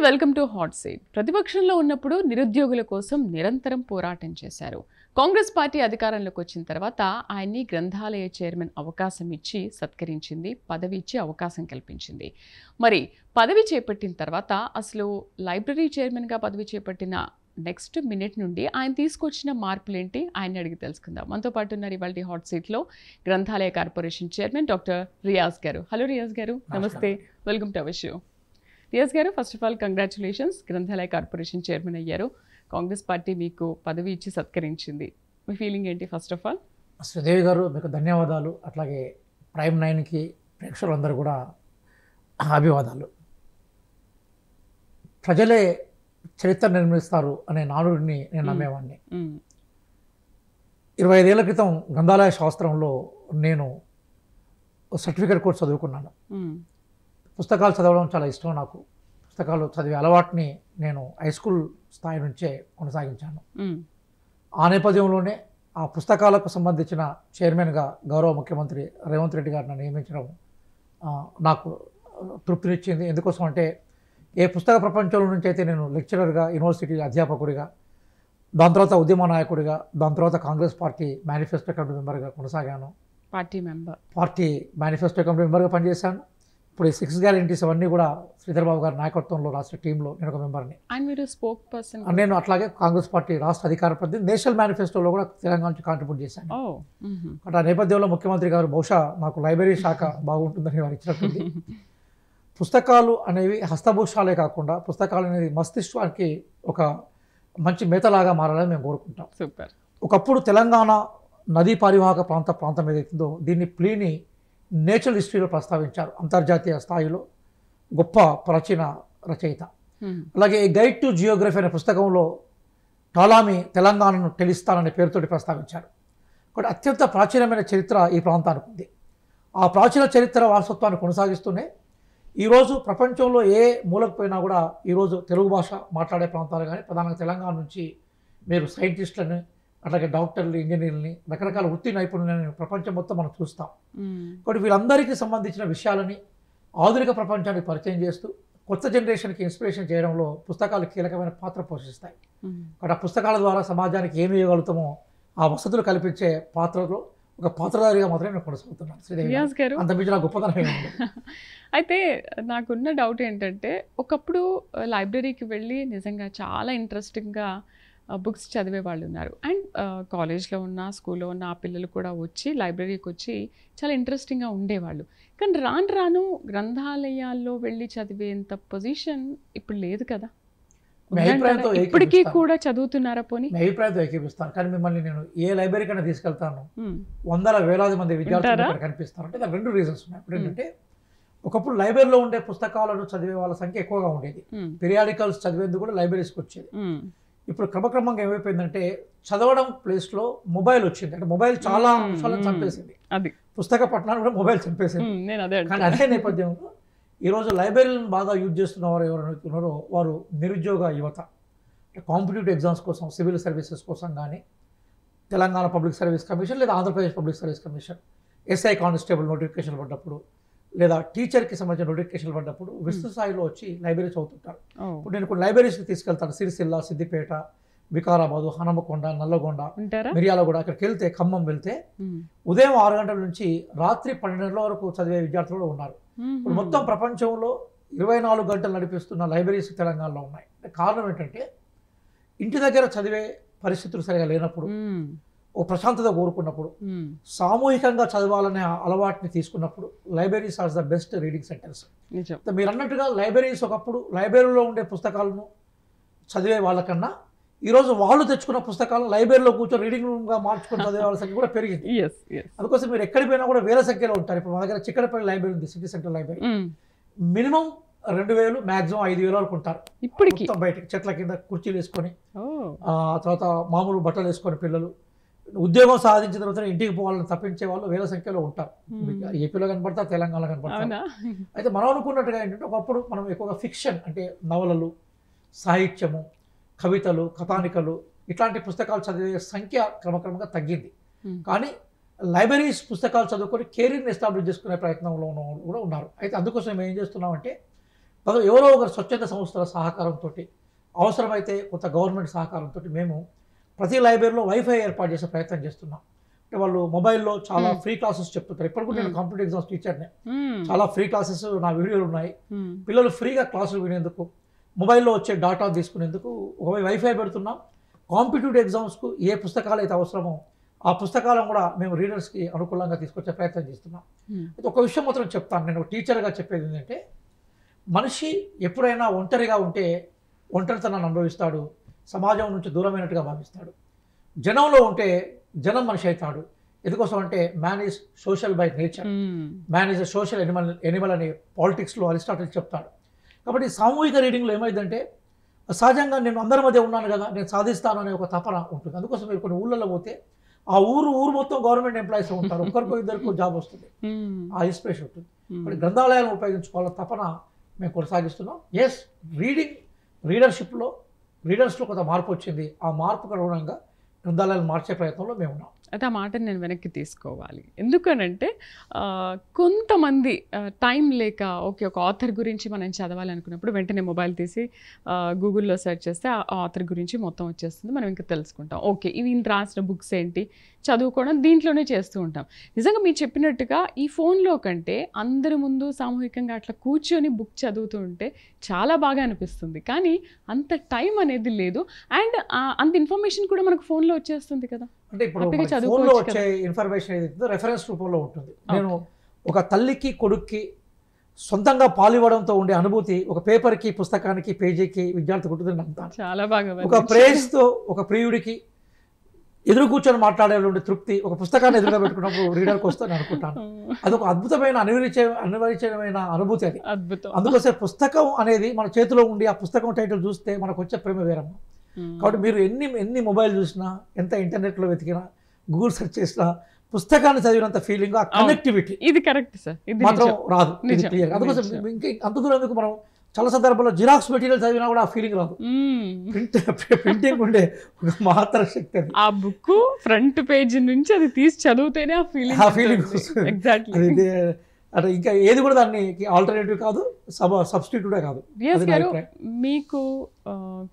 Welcome to hot seat. ప్రతిపక్షంలో ఉన్నప్పుడు నిరుద్యోగుల కోసం నిరంతరం పోరాటం చేశారు. కాంగ్రెస్ పార్టీ అధికారంలోకి వచ్చిన తర్వాత ఆయన్ని గ్రంథాలయ చైర్మన్ అవకాశం ఇచ్చి సత్కరించింది, పదవి ఇచ్చి అవకాశం కల్పించింది. మరి పదవి చేపట్టిన తర్వాత అసలు లైబ్రరీ చైర్మన్గా పదవి చేపట్టిన నెక్స్ట్ మినిట్ నుండి ఆయన తీసుకొచ్చిన మార్పులేంటి ఆయన్ని అడిగి తెలుసుకుందాం. మనతో పాటు ఉన్నారు ఇవాళ హాట్ సీట్లో గ్రంథాలయ కార్పొరేషన్ చైర్మన్ డాక్టర్ రియాజ్ గారు. హలో రియాజ్ గారు, నమస్తే, welcome to our show. Riyaz గారు, ఫస్ట్ ఆఫ్ ఆల్ కంగ్రాచులేషన్స్, గ్రంథాలయ కార్పొరేషన్ చైర్మన్ అయ్యారు. కాంగ్రెస్ పార్టీ మీకు పదవి ఇచ్చి సత్కరించింది. మీ ఫీలింగ్ ఏంటి ఫస్ట్ ఆఫ్ ఆల్? శ్రీదేవి గారు, మీకు ధన్యవాదాలు. అట్లాగే ప్రైమ్ 9కి ప్రేక్షకులందరూ కూడా అభివాదాలు. ప్రజలే చరిత్ర నిర్మిస్తారు అనే నానుడిని నేను నమ్మేవాడిని. 25 ఏళ్ల క్రితం గ్రంథాలయ శాస్త్రంలో నేను సర్టిఫికేట్ కోర్స్ చదువుకున్నాను. పుస్తకాలు చదవడం చాలా ఇష్టం నాకు. పుస్తకాలు చదివే అలవాటుని నేను హై స్కూల్ స్థాయి నుంచే కొనసాగించాను. ఆ నేపథ్యంలోనే ఆ పుస్తకాలకు సంబంధించిన చైర్మన్గా గౌరవ ముఖ్యమంత్రి రేవంత్ రెడ్డి గారిని నియమించడం నాకు తృప్తినిచ్చింది. ఎందుకోసం అంటే ఏ పుస్తక ప్రపంచంలో నుంచి అయితే నేను లెక్చరర్గా, యూనివర్సిటీ అధ్యాపకుడిగా, దాని తర్వాత ఉద్యమ నాయకుడిగా, దాని తర్వాత కాంగ్రెస్ పార్టీ మేనిఫెస్టో కమిటీ మెంబర్గా కొనసాగాను. పార్టీ మేనిఫెస్టో కమిటీ మెంబర్గా పనిచేశాను. ఇప్పుడు ఈ 6 గ్యారెంటీస్ అవన్నీ కూడా శ్రీధర్ బాబు గారి నాయకత్వంలో రాష్ట్ర టీంలో నేను ఒక మెంబర్ని. నేను అట్లాగే కాంగ్రెస్ పార్టీ రాష్ట్ర అధికార ప్రతినిధి నేషనల్ మేనిఫెస్టోలో కూడా తెలంగాణ నుంచి కాంట్రిబ్యూట్ చేశాను. అటు ఆ నేపథ్యంలో ముఖ్యమంత్రి గారు బహుశా నాకు లైబ్రరీ శాఖ బాగుంటుందని వారు ఇచ్చినట్టుంది. పుస్తకాలు అనేవి హస్తభూషాలే కాకుండా పుస్తకాలు అనేది మస్తిష్కానికి ఒక మంచి మేతలాగా మారాలని మేము కోరుకుంటాం. సూపర్. ఒకప్పుడు తెలంగాణ నదీ పరివాహక ప్రాంతం ఏదైతుందో దీన్ని ప్లీని నేచురల్ హిస్టరీలో ప్రస్తావించారు. అంతర్జాతీయ స్థాయిలో గొప్ప ప్రాచీన రచయిత. అలాగే గైడ్ టు జియోగ్రఫీ అనే పుస్తకంలో టాలామి తెలంగాణను టెలిస్తాన్ అనే పేరుతోటి ప్రస్తావించారు. కాబట్టి అత్యంత ప్రాచీనమైన చరిత్ర ఈ ప్రాంతానికి ఉంది. ఆ ప్రాచీన చరిత్ర వారసత్వాన్ని కొనసాగిస్తూనే ఈరోజు ప్రపంచంలో ఏ మూలకు పోయినా కూడా ఈరోజు తెలుగు భాష మాట్లాడే ప్రాంతాలు కానీ ప్రధానంగా తెలంగాణ నుంచి మీరు సైంటిస్టులని, అట్లాగే డాక్టర్లు, ఇంజనీర్లని, రకరకాల వృత్తి నైపుణ్యాలను ప్రపంచం మొత్తం మనం చూస్తాం. కాబట్టి వీళ్ళందరికీ సంబంధించిన విషయాలని ఆధునిక ప్రపంచానికి పరిచయం చేస్తూ కొత్త జనరేషన్కి ఇన్స్పిరేషన్ చేయడంలో పుస్తకాలు కీలకమైన పాత్ర పోషిస్తాయి. కాబట్టి ఆ పుస్తకాల ద్వారా సమాజానికి ఏమి ఇవ్వగలుగుతామో ఆ వసతులు కల్పించే పాత్రలో ఒక పాత్రధారిగా మాత్రమే నేను కొనసాగుతున్నాను. శ్రీదేవి గారు, అంత మించి నా గొప్పతనం ఏముంది? అయితే నాకున్న డౌట్ ఏంటంటే, ఒకప్పుడు లైబ్రరీకి వెళ్ళి నిజంగా చాలా ఇంట్రెస్టింగ్గా బుక్స్ చదివే వాళ్ళు ఉన్నారు. అండ్ కాలేజ్లో ఉన్న, స్కూల్లో ఉన్న ఆ పిల్లలు కూడా వచ్చి లైబ్రరీకి వచ్చి చాలా ఇంట్రెస్టింగ్గా ఉండేవాళ్ళు. కానీ రాను రాను గ్రంథాలయాల్లో వెళ్ళి చదివేంత పొజిషన్ ఇప్పుడు లేదు కదా. ఇప్పటికీ కూడా చదువుతున్నారా? పోనీ అభిప్రాయంతో ఏకీపిస్తాను. కానీ మిమ్మల్ని నేను ఏ లైబ్రరీ కన్నా తీసుకెళ్తాను, వందల వేలాది మంది విద్యార్థులు కనిపిస్తారు. అంటే దానికి 2 రీజన్స్ ఉన్నాయి. ఇప్పుడు ఏంటంటే, ఒకప్పుడు లైబ్రరీలో ఉండే పుస్తకాలను చదివే వాళ్ళ సంఖ్య ఎక్కువగా ఉండేది. పీరియాడికల్స్ చదివేందుకు కూడా లైబ్రరీస్కి వచ్చేది. ఇప్పుడు క్రమక్రమంగా ఏమైపోయిందంటే, చదవడం ప్లేస్లో మొబైల్ వచ్చింది. అంటే మొబైల్ చాలా అంశాలను చంపేసింది. పుస్తక పఠనాన్ని కూడా మొబైల్ చంపేసింది. కానీ అదే నేపథ్యంలో ఈరోజు లైబ్రరీలను బాగా యూజ్ చేస్తున్న వారు ఎవరైతే ఉన్నారో వారు నిరుద్యోగ యువత. కాంపిటేటివ్ ఎగ్జామ్స్ కోసం, సివిల్ సర్వీసెస్ కోసం కానీ, తెలంగాణ పబ్లిక్ సర్వీస్ కమిషన్ లేదా Andhra Pradesh public service commission SI constable notification పడ్డప్పుడు, లేదా టీచర్కి సంబంధించిన నోటిఫికేషన్ పడ్డప్పుడు విస్తృత స్థాయిలో వచ్చి లైబ్రరీ చదువుతుంటారు. ఇప్పుడు నేను కొన్ని లైబ్రరీస్కి తీసుకెళ్తాను. సిరిసిల్ల, సిద్దిపేట, వికారాబాదు, హనుమకొండ, నల్లగొండ, మిర్యాలగూడ. అక్కడికి వెళ్తే, ఖమ్మం వెళ్తే ఉదయం 6 గంటల నుంచి రాత్రి 12 గంటల వరకు చదివే విద్యార్థులు కూడా ఉన్నారు. ఇప్పుడు మొత్తం ప్రపంచంలో 24 గంటలు నడిపిస్తున్న లైబ్రరీస్ తెలంగాణలో ఉన్నాయి. కారణం ఏంటంటే, ఇంటి దగ్గర చదివే పరిస్థితులు సరిగా లేనప్పుడు, ఓ ప్రశాంతత కోరుకున్నప్పుడు, సామూహికంగా చదవాలనే అలవాటుని తీసుకున్నప్పుడు libraries are the best reading centres. మీరు అన్నట్టుగా లైబ్రరీస్ ఒకప్పుడు లైబ్రరీలో ఉండే పుస్తకాలను చదివే వాళ్ళకన్నా ఈరోజు వాళ్ళు తెచ్చుకున్న పుస్తకాలను లైబ్రరీలో కూర్చొని రీడింగ్ రూమ్గా మార్చుకొని చదివే వాళ్ళ సంఖ్య కూడా పెరిగింది. అందుకోసం మీరు ఎక్కడికి పోయినా కూడా వేల సంఖ్యలో ఉంటారు. ఇప్పుడు మా దగ్గర చిక్కడపల్లి లైబ్రరీ ఉంది, city centre library. Minimum 2000, maximum 5000 వరకు ఉంటారు. ఇప్పటికి బయటకి చెట్ల కింద కుర్చీలు వేసుకొని, తర్వాత మామూలు బట్టలు వేసుకొని పిల్లలు ఉద్యోగం సాధించిన తర్వాత ఇంటికి పోవాలని తప్పించే వాళ్ళు వేల సంఖ్యలో ఉంటారు. ఏపీలో కనపడతారు, తెలంగాణలో కనపడతారు. అయితే మనం అనుకున్నట్టుగా ఏంటంటే, ఒకప్పుడు మనం ఎక్కువగా ఫిక్షన్ అంటే నవలలు, సాహిత్యము, కవితలు, కథానికలు ఇట్లాంటి పుస్తకాలు చదివే సంఖ్య క్రమక్రమంగా తగ్గింది. కానీ లైబ్రరీస్ పుస్తకాలు చదువుకొని కెరీర్ని ఎస్టాబ్లిష్ చేసుకునే ప్రయత్నంలో కూడా ఉన్నారు. అయితే అందుకోసం మేము ఏం చేస్తున్నామంటే, ఎవరో ఒకరు స్వచ్ఛంద సంస్థల సహకారంతో, అవసరమైతే కొంత గవర్నమెంట్ సహకారంతో మేము ప్రతి లైబ్రరీలో వైఫై ఏర్పాటు చేసే ప్రయత్నం చేస్తున్నాం. అంటే వాళ్ళు మొబైల్లో చాలా ఫ్రీ క్లాసెస్ చెప్తుంటారు. ఇప్పటికీ నేను కాంపిటేటివ్ ఎగ్జామ్స్ టీచర్నే, చాలా ఫ్రీ క్లాసెస్ నా వీడియోలు ఉన్నాయి. పిల్లలు ఫ్రీగా క్లాసులు వినేందుకు, మొబైల్లో వచ్చే డాటా తీసుకునేందుకు ఒక వైఫై పెడుతున్నాం. కాంపిటేటివ్ ఎగ్జామ్స్కు ఏ పుస్తకాలు అయితే అవసరమో ఆ పుస్తకాలను కూడా మేము రీడర్స్కి అనుకూలంగా తీసుకొచ్చే ప్రయత్నం చేస్తున్నాం. అయితే ఒక విషయం మాత్రం చెప్తాను, నేను టీచర్గా చెప్పేది ఏంటంటే, మనిషి ఎప్పుడైనా ఒంటరిగా ఉంటే ఒంటరితనాన్ని అనుభవిస్తాడు, సమాజం నుంచి దూరమైనట్టుగా భావిస్తాడు. జనంలో ఉంటే జనం మనిషి అవుతాడు. ఎందుకోసం అంటే man is social by nature, man is a social Animal అని పాలిటిక్స్లో అరిస్టాటిల్ చెప్తాడు. కాబట్టి సామూహిక రీడింగ్లో ఏమైందంటే, సహజంగా నేను అందరి మధ్య ఉన్నాను కదా, నేను సాధిస్తాను అనే ఒక తపన ఉంటుంది. అందుకోసం మీరు కొన్ని ఊళ్ళలో పోతే ఆ ఊరు మొత్తం గవర్నమెంట్ ఎంప్లాయీస్ ఉంటారు, ఒక్కరికో ఇద్దరికో జాబ్ వస్తుంది, ఆ ఇన్స్పిరేషన్ ఉంటుంది. మరి గ్రంథాలయాలను ఉపయోగించుకోవాలని తపన మేము కొనసాగిస్తున్నాం. ఎస్, రీడర్స్లో కొంత మార్పు వచ్చింది. ఆ మార్పుకు అనుగుణంగా గ్రంథాలయాలను మార్చే ప్రయత్నంలో మేము ఉన్నాం. అయితే ఆ మాటని నేను వెనక్కి తీసుకోవాలి. ఎందుకనంటే కొంతమంది టైం లేక ఒక ఆథర్ గురించి మనం చదవాలనుకున్నప్పుడు వెంటనే మొబైల్ తీసి గూగుల్లో సెర్చ్ చేస్తే ఆ ఆథర్ గురించి మొత్తం వచ్చేస్తుంది, మనం ఇంకా తెలుసుకుంటాం. ఓకే, ఇవి రాసిన బుక్స్ ఏంటి చదువుకోవడం దీంట్లోనే చేస్తూ ఉంటాం. నిజంగా మీరు చెప్పినట్టుగా ఈ ఫోన్లో కంటే అందరి ముందు సామూహికంగా అట్లా కూర్చొని బుక్ చదువుతూ ఉంటే చాలా బాగా అనిపిస్తుంది. కానీ అంత టైం అనేది లేదు, అండ్ అంత ఇన్ఫర్మేషన్ కూడా మనకు ఫోన్లో వచ్చేస్తుంది కదా. అంటే ఇప్పుడు ఫోన్లో వచ్చే ఇన్ఫర్మేషన్ ఏదైతే రెఫరెన్స్ రూపంలో ఉంటుంది. నేను ఒక తల్లికి కొడుక్కి సొంతంగా పాలివ్వడంతో ఉండే అనుభూతి ఒక పేపర్కి, పుస్తకానికి, పేజీకి విద్యార్థి ఉంటుందని నమ్ముతాను. చాలా బాగా ఒక ప్రేయస్తో ఒక ప్రియుడికి ఎదురు కూర్చొని మాట్లాడే తృప్తి ఒక పుస్తకాన్ని ఎదురుగా పెట్టుకున్నప్పుడు రీడర్కి వస్తుందని అనుకుంటాను. అదొక అద్భుతమైన అనివార్యమైన అనుభూతి అది. అద్భుతం. అందుకోసం పుస్తకం అనేది మన చేతిలో ఉండి ఆ పుస్తకం టైటిల్ చూస్తే మనకు వచ్చే ప్రేమ వేరమ్మ. కాబట్టి మీరు ఎన్ని మొబైల్ చూసినా, ఎంత ఇంటర్నెట్లో వెతికినా, గూగుల్ సెర్చ్ చేసినా పుస్తకాన్ని చదివినంత ఫీలింగ్, ఆ కనెక్టివిటీ ఇది కరెక్ట్ సార్, మాత్రం రాదు. అందుకోసం ఇంకా అంత దూరం ఎందుకు, మనం చాలా సందర్భాల్లో జిరాక్స్ మెటీరియల్ చదివినా కూడా ఆ ఫీలింగ్ రాదు. ప్రింటింగ్ ఉండే ఒక మాత్ర శక్తి అది. ఆ బుక్ ఫ్రంట్ పేజ్ నుంచి అది తీసి చదివితేనే ఆ ఫీలింగ్ ఎగ్జాక్ట్లీ. అంటే ఇంకా ఏది కూడా దానికి ఆల్టర్నేటివ్ కాదు, సబ్స్టిట్యూటే కాదు. మీకు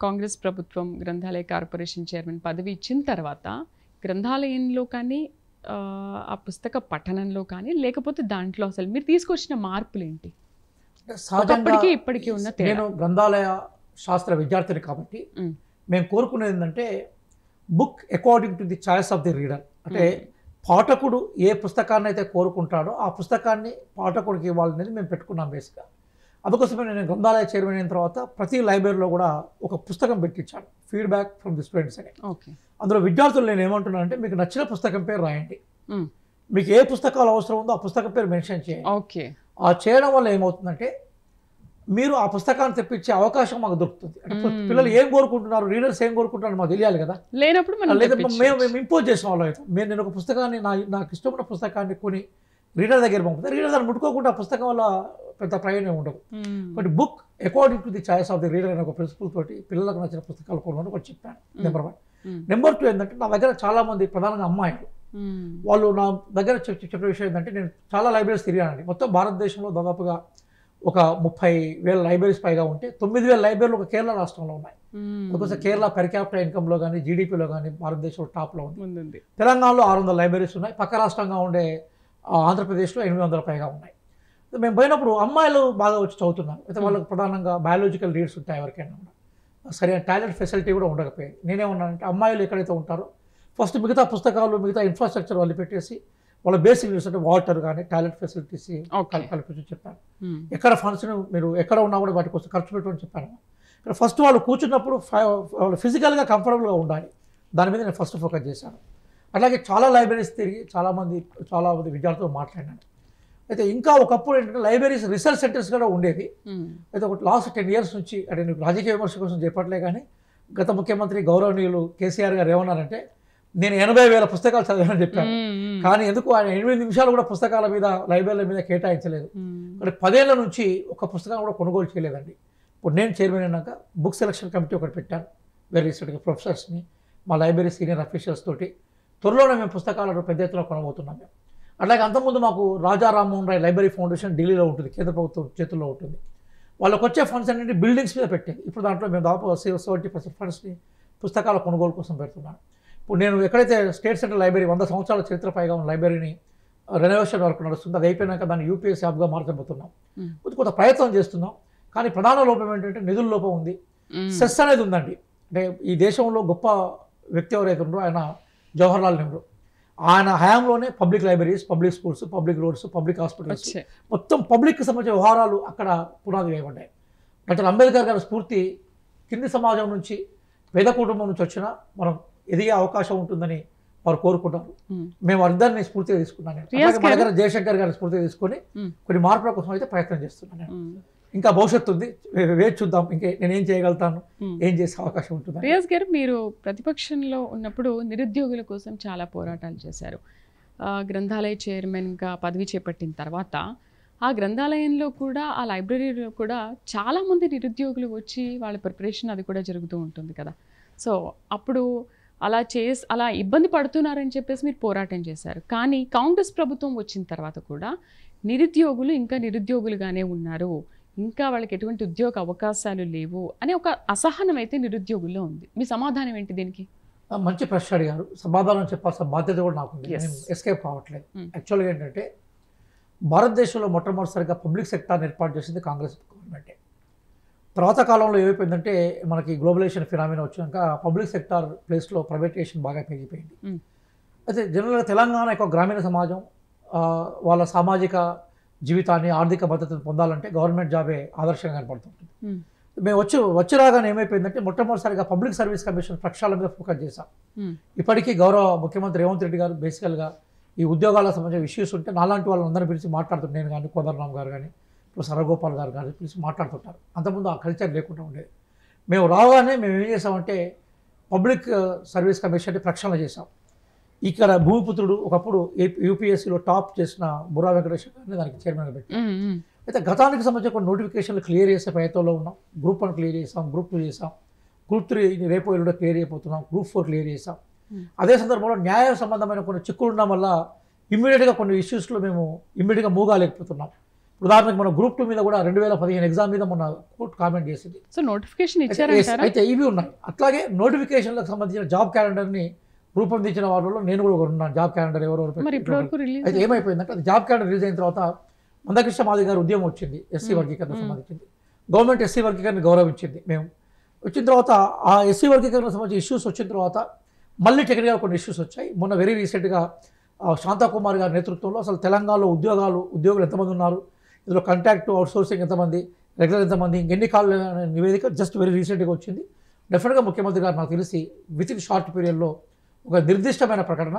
కాంగ్రెస్ ప్రభుత్వం గ్రంథాలయ కార్పొరేషన్ చైర్మన్ పదవి ఇచ్చిన తర్వాత గ్రంథాలయంలో కానీ ఆ పుస్తక పఠనంలో కానీ, లేకపోతే దాంట్లో అసలు మీరు తీసుకొచ్చిన మార్పులు ఏంటి? సహజంగా ఇప్పటికీ ఉన్న నేను గ్రంథాలయ శాస్త్ర విద్యార్థిని కాబట్టి మేము కోరుకునేది ఏంటంటే, book according to the choice of the reader. అంటే పాఠకుడు ఏ పుస్తకాన్ని అయితే కోరుకుంటాడో ఆ పుస్తకాన్ని పాఠకుడికి ఇవ్వాలనేది మేము పెట్టుకున్నాం బేసిక్గా. అందుకోసమే నేను గ్రంథాలయ చైర్మన్ అయిన తర్వాత ప్రతి లైబ్రరీలో కూడా ఒక పుస్తకం పెట్టించాను, ఫీడ్బ్యాక్ ఫ్రమ్ ది స్టూడెంట్స్ అని. అందులో విద్యార్థులు నేను ఏమంటున్నానంటే, మీకు నచ్చిన పుస్తకం పేరు రాయండి, మీకు ఏ పుస్తకాలు అవసరం ఉందో ఆ పుస్తకం పేరు మెన్షన్ చేయండి. ఆ చేయడం వల్ల ఏమవుతుందంటే, మీరు ఆ పుస్తకాన్ని తెప్పించే అవకాశం మాకు దొరుకుతుంది. అంటే పిల్లలు ఏం కోరుకుంటున్నారు, రీడర్స్ ఏం కోరుకుంటున్నారు మాకు తెలియాలి కదా. లేనప్పుడు మేము ఇంపోజ్ చేసిన వాళ్ళు అయితే, నేను ఒక పుస్తకాన్ని నాకు ఇష్టమైన పుస్తకాన్ని కొని రీడర్ దగ్గర పంపుతా, రీడర్ దాన్ని ముట్టుకోకుండా ఆ పుస్తకం వల్ల పెద్ద ప్రయోజనం ఉండదు. But book according to the choice of the reader అనే ఒక ప్రిన్సిపల్ తోటి పిల్లలకు నచ్చిన పుస్తకాలు కొనమని ఒకటి చెప్పాను. నెంబర్ 1. నెంబర్ 2 ఏంటంటే, నా దగ్గర చాలా మంది ప్రధానంగా అమ్మాయిలు వాళ్ళు నా దగ్గర చెప్పే విషయం ఏంటంటే, నేను చాలా లైబ్రరీస్ తిరిగానండి. మొత్తం భారతదేశంలో దాదాపుగా ఒక 30,000 లైబ్రరీస్ పైగా ఉంటే 9,000 లైబ్రరీలు ఒక కేరళ రాష్ట్రంలో ఉన్నాయి. అందుకోసం కేరళ పెర్ క్యాపిటల్ ఇన్కమ్లో కానీ, జీడిపిలో కానీ భారతదేశంలో టాప్లో ఉంది. తెలంగాణలో 600 లైబ్రరీస్ ఉన్నాయి. పక్క రాష్ట్రంగా ఉండే ఆంధ్రప్రదేశ్లో 800 పైగా ఉన్నాయి. మేము పోయినప్పుడు అమ్మాయిలు బాగా వచ్చి చదువుతున్నారు. అయితే వాళ్ళకి ప్రధానంగా బయాలజికల్ నీడ్స్ ఉంటాయి, ఎవరికైనా కూడా సరైన టాయిలెట్ ఫెసిలిటీ కూడా ఉండకపోయేది. నేనేమన్నానంటే, అమ్మాయిలు ఎక్కడైతే ఉంటారో ఫస్ట్ మిగతా పుస్తకాలు, మిగతా ఇన్ఫ్రాస్ట్రక్చర్ వాళ్ళు పెట్టేసి వాళ్ళ బేసిక్ నీడ్స్ అంటే వాటర్ కానీ, టాయిలెట్ ఫెసిలిటీస్ కల్పించి చెప్పాను. ఎక్కడ ఫండ్స్ను మీరు ఎక్కడ ఉన్నా కూడా వాటి కోసం ఖర్చు పెట్టమని చెప్పాను. ఇక్కడ ఫస్ట్ వాళ్ళు కూర్చున్నప్పుడు వాళ్ళు ఫిజికల్గా కంఫర్టబుల్గా ఉండాలి, దాని మీద నేను ఫస్ట్ ఫోకస్ చేశాను. అలాగే చాలా లైబ్రరీస్ తిరిగి చాలా మంది విద్యార్థులతో మాట్లాడినాను. అయితే ఇంకా ఒకప్పుడు ఏంటంటే లైబ్రరీస్ రీసెర్చ్ సెంటర్స్ కూడా ఉండేది. అయితే ఒక లాస్ట్ 10 years నుంచి, అంటే నేను రాజకీయ విమర్శ కోసం చెప్పట్లే కానీ, గత ముఖ్యమంత్రి గౌరవనీయులు కేసీఆర్ గారు ఏమన్నారంటే, నేను 80,000 పుస్తకాలు చదివానని చెప్పాను. కానీ ఎందుకు ఆయన 8 నిమిషాలు కూడా పుస్తకాల మీద, లైబ్రరీల మీద కేటాయించలేదు. అంటే 10 ఏళ్ల నుంచి ఒక పుస్తకం కూడా కొనుగోలు చేయలేదండి. ఇప్పుడు నేను చైర్మన్ అయినాక బుక్ సెలక్షన్ కమిటీ ఒకటి పెట్టాను, వెరీ రీసెంట్గా ప్రొఫెసర్స్ని, మా లైబ్రరీ సీనియర్ అఫీషియల్స్ తోటి. త్వరలోనే మేము పుస్తకాలను పెద్ద ఎత్తున కొనబోతున్నాం. మేము అట్లాగే అంతకుముందు మాకు రాజా రామ్మోహన్ రాయ్ లైబ్రరీ ఫౌండేషన్ ఢిల్లీలో ఉంటుంది, కేంద్ర ప్రభుత్వం చేతుల్లో ఉంటుంది. వాళ్ళకి వచ్చే ఫండ్స్ అన్నింటి బిల్డింగ్స్ మీద పెట్టేది. ఇప్పుడు దాంట్లో మేము దాదాపు 70% ఫండ్స్ని పుస్తకాల కొనుగోలు కోసం పెడుతున్నాను. ఇప్పుడు నేను ఎక్కడైతే స్టేట్ సెంట్రల్ లైబ్రరీ 100 సంవత్సరాల చరిత్ర పైగా ఉన్న లైబ్రరీని రెనోవేషన్ వర్క్ నడుస్తుంది, అది అయిపోయినాక దాన్ని యూపీఎస్ యాప్గా మార్చబోతున్నాం. కొంత ప్రయత్నం చేస్తున్నాం. కానీ ప్రధాన లోపం ఏంటంటే నిధుల లోపం ఉంది, సెస్ అనేది ఉందండి. అంటే ఈ దేశంలో గొప్ప వ్యక్తి ఎవరైతే ఉన్నారో ఆయన జవహర్లాల్ నెహ్రూ, ఆయన హయాంలోనే public libraries, public schools, public roads, public hospitals, మొత్తం పబ్లిక్కి సంబంధించిన వ్యవహారాలు అక్కడ పునాది వేయబడ్డాయి. డాక్టర్ అంబేద్కర్ గారి స్ఫూర్తి కింది సమాజం నుంచి, పేద కుటుంబం నుంచి వచ్చినా మనం ఎదిగే అవకాశం ఉంటుందని వారు కోరుకుంటారు. మేము వారిద్దరిని స్ఫూర్తిగా తీసుకున్నాను. మన దగ్గర జయశంకర్ గారిని స్ఫూర్తిగా తీసుకొని కొన్ని మార్పుల కోసం అయితే ప్రయత్నం చేస్తున్నాను. ఇంకా భవిష్యత్తు ఉంది, వేచి చూద్దాం ఇంకా నేనేం చేయగలుగుతాను, ఏం చేసే అవకాశం ఉంటుంది. రియాజ్ గారు, మీరు ప్రతిపక్షంలో ఉన్నప్పుడు నిరుద్యోగుల కోసం చాలా పోరాటాలు చేశారు. గ్రంథాలయ చైర్మన్గా పదవి చేపట్టిన తర్వాత ఆ గ్రంథాలయంలో కూడా, ఆ లైబ్రరీలో కూడా చాలామంది నిరుద్యోగులు వచ్చి వాళ్ళ ప్రిపరేషన్ అది కూడా జరుగుతూ ఉంటుంది కదా. సో అప్పుడు అలా ఇబ్బంది పడుతున్నారని చెప్పేసి మీరు పోరాటం చేశారు. కానీ కాంగ్రెస్ ప్రభుత్వం వచ్చిన తర్వాత కూడా నిరుద్యోగులు ఇంకా నిరుద్యోగులుగానే ఉన్నారు, ఇంకా వాళ్ళకి ఎటువంటి ఉద్యోగ అవకాశాలు లేవు అనే ఒక అసహనం అయితే నిరుద్యోగుల్లో ఉంది. మీ సమాధానం ఏంటి దీనికి? మంచి ప్రశ్న అడిగారు. సమాధానం చెప్పాల్సిన బాధ్యత కూడా నాకు ఉంది. నేను ఎస్కేప్ అవ్వట్లేదు. యాక్చువల్గా ఏంటంటే భారతదేశంలో మొట్టమొదటిసారిగా పబ్లిక్ సెక్టార్ని ఏర్పాటు చేసింది కాంగ్రెస్ గవర్నమెంటే. తర్వాత కాలంలో ఏమైపోయిందంటే మనకి గ్లోబలైజేషన్ ఫినామినా వచ్చాక పబ్లిక్ సెక్టార్ ప్లేస్లో ప్రైవేటైజేషన్ బాగా పెరిగిపోయింది. అయితే జనరల్గా తెలంగాణ యొక్క గ్రామీణ సమాజం వాళ్ళ సామాజిక జీవితాన్ని, ఆర్థిక భద్రతను పొందాలంటే గవర్నమెంట్ జాబే ఆదర్శంగా కనపడుతుంటుంది. మేము వచ్చి రాగానే ఏమైపోయిందంటే మొట్టమొదటిసారిగా పబ్లిక్ సర్వీస్ కమిషన్ ప్రక్షాళన మీద ఫోకస్ చేశాం. ఇప్పటికీ గౌరవ ముఖ్యమంత్రి రేవంత్ రెడ్డి గారు బేసికల్గా ఈ ఉద్యోగాలకు సంబంధించిన ఇష్యూస్ ఉంటే నాలాంటి వాళ్ళందరినీ పిలిచి మాట్లాడుతుంటారు. నేను కానీ, కోదండరామ్ గారు కానీ, ఇప్పుడు సరగోపాల్ గారు కానీ పిలిచి మాట్లాడుతుంటారు. అంతకుముందు ఆ కల్చర్ లేకుండా ఉండేది. మేము రాగానే మేము ఏం చేసామంటే పబ్లిక్ సర్వీస్ కమిషన్ ప్రక్షాళన చేశాం. ఇక్కడ భూమిపుత్రుడు ఒకప్పుడు యూపీఎస్సీలో టాప్ చేసిన బుర్రా వెంకటేశ్వర గారిని దానికి చైర్మన్గా పెట్టాం. అయితే గతానికి సంబంధించిన కొన్ని నోటిఫికేషన్లు క్లియర్ చేసే ప్రయత్నంలో ఉన్నాం. గ్రూప్ 1 క్లియర్ చేసాం, గ్రూప్ 2 చేసాం, గ్రూప్ 3 రేపు ఎల్లుండో క్లియర్ అయిపోతున్నాం, గ్రూప్ 4 క్లియర్ చేసాం. అదే సందర్భంలో న్యాయ సంబంధమైన కొన్ని చిక్కులు ఉండడం వల్ల ఇమ్మీడియట్గా కొన్ని ఇష్యూస్లో మేము ఇమ్మీడియట్గా మూగాలేకపోతున్నాం. ఉదాహరణకు మన గ్రూప్ 2 మీద కూడా 2015 ఎగ్జామ్ మీద మొన్న కోర్టు కామెంట్ చేసింది. సో నోటిఫికేషన్ ఇచ్చారంటారా? అయితే ఇవి ఉన్నాయి. అట్లాగే నోటిఫికేషన్లకు సంబంధించిన జాబ్ క్యాలెండర్ని రూపొందించిన వాళ్ళలో నేను కూడా ఉన్నాను. జాబ్ క్యాలెండర్ ఎవరెవరు అయితే ఏమైపోయిందంటే అది జాబ్ క్యాలెండర్ రిలీజ్ అయిన తర్వాత మందకృష్ణ మాదిగ గారు ఉద్యమం వచ్చింది, ఎస్సీ వర్గీకరణ సంబంధించింది. గవర్నమెంట్ ఎస్సీ వర్గీకరణ గౌరవించింది. మేము వచ్చిన తర్వాత ఆ ఎస్సీ వర్గీకరణ సంబంధించిన ఇష్యూస్ వచ్చిన తర్వాత మళ్ళీ టెక్నికల్ కొన్ని ఇష్యూస్ వచ్చాయి. మొన్న వెరీ రీసెంట్గా శాంతాకుమార్ గారి నేతృత్వంలో అసలు తెలంగాణలో ఉద్యోగులు ఎంతమంది ఉన్నారు, ఇందులో కాంట్రాక్ట్ అవుట్సోర్సింగ్ ఎంతమంది, రెగ్యులర్ ఎంతమంది, ఇంకెన్ని కాళ్ళు నివేదిక జస్ట్ వెరీ రీసెంట్గా వచ్చింది. డెఫినెట్గా ముఖ్యమంత్రి గారు నాకు తెలిసి విత్ ఇన్ షార్ట్ పీరియడ్లో ఒక నిర్దిష్టమైన ప్రకటన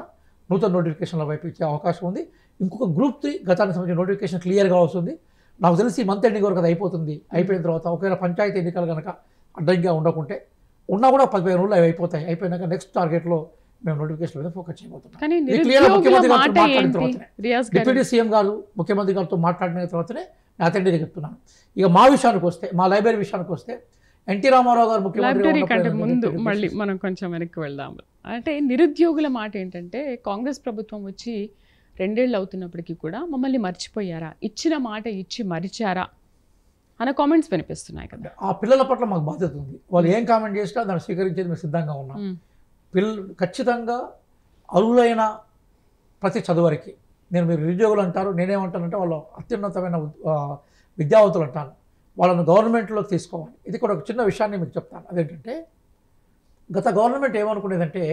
నూతన నోటిఫికేషన్ల వైపు ఇచ్చే అవకాశం ఉంది. ఇంకొక గ్రూప్ 3 గతానికి సంబంధించిన నోటిఫికేషన్ క్లియర్గా వస్తుంది. నాకు తెలిసి మంత్ ఎండింగ్ వరకు అది అయిపోతుంది. అయిపోయిన తర్వాత ఒకవేళ పంచాయతీ ఎన్నికలు కనుక అడ్డంగా ఉండకుంటే ఉన్నా కూడా 15 రోజులు అవి అయిపోతాయి. అయిపోయినాక నెక్స్ట్ టార్గెట్లో మేము నోటిఫికేషన్ మీద ఫోకస్ చేయబోతున్నాం. డిప్యూటీ సీఎం గారు ముఖ్యమంత్రి గారితో మాట్లాడిన తర్వాతనే నా అతెండీగా చెప్తున్నాను. ఇక మా విషయానికి వస్తే, మా లైబ్రరీ విషయానికి వస్తే ఎన్టీ రామారావు గారు ముఖ్యమంత్రి కంటే ముందు మళ్ళీ మనం కొంచెం వెనక్కి వెళ్దాం. అంటే నిరుద్యోగుల మాట ఏంటంటే కాంగ్రెస్ ప్రభుత్వం వచ్చి 2 ఏళ్ళు అవుతున్నప్పటికీ కూడా మమ్మల్ని మర్చిపోయారా, ఇచ్చిన మాట ఇచ్చి మరిచారా అన్న కామెంట్స్ వినిపిస్తున్నాయి కదా. ఆ పిల్లల పట్ల మాకు బాధ్యత ఉంది. వాళ్ళు ఏం కామెంట్ చేసినా దాన్ని స్వీకరించేది మేము సిద్ధంగా ఉన్నాం. పిల్లలు ఖచ్చితంగా అర్హులైన ప్రతి చదువరికి, మీరు నిరుద్యోగులు అంటారు, నేనేమంటానంటే వాళ్ళు అత్యున్నతమైన విద్యావంతులు అంటాను, వాళ్ళను గవర్నమెంట్లోకి తీసుకోవాలి. ఇది కూడా ఒక చిన్న విషయాన్ని మీకు చెప్తాను. అదేంటంటే గత గవర్నమెంట్ ఏమనుకునేదంటే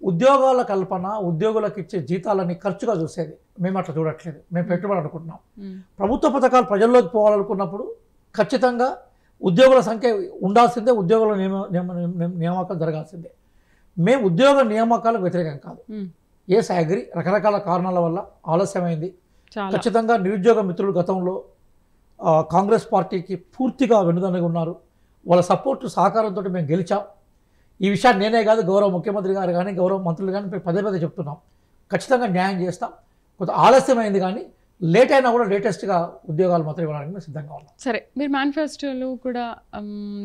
ఉద్యోగాల కల్పన, ఉద్యోగులకు ఇచ్చే జీతాలని ఖర్చుగా చూసేది. మేము అట్లా చూడట్లేదు, మేము పెట్టుబడి అనుకుంటున్నాం. ప్రభుత్వ పథకాలు ప్రజల్లోకి పోవాలనుకున్నప్పుడు ఖచ్చితంగా ఉద్యోగుల సంఖ్య ఉండాల్సిందే, ఉద్యోగుల నియామకాలు జరగాల్సిందే. మేము ఉద్యోగ నియామకాలకు వ్యతిరేకం కాదు. ఎస్ ఐ అగ్రీ, రకరకాల కారణాల వల్ల ఆలస్యమైంది. ఖచ్చితంగా నిరుద్యోగ మిత్రులు గతంలో కాంగ్రెస్ పార్టీకి పూర్తిగా వెన్నుదన్నుగా ఉన్నారు. వాళ్ళ సపోర్టు సహకారంతో మేము గెలిచాం. ఈ విషయాన్ని నేనే కాదు, గౌరవ ముఖ్యమంత్రి గారు కానీ, గౌరవ మంత్రులు కానీ పదే పదే చెప్తున్నాం. ఖచ్చితంగా న్యాయం చేస్తాం. కొంత ఆలస్యమైంది కానీ లేట్ అయినా కూడా లేటెస్ట్గా ఉద్యోగాలు మాత్రం ఇవ్వడానికి మేము సిద్ధంగా ఉన్నాం. సరే, మీరు మేనిఫెస్టోలో కూడా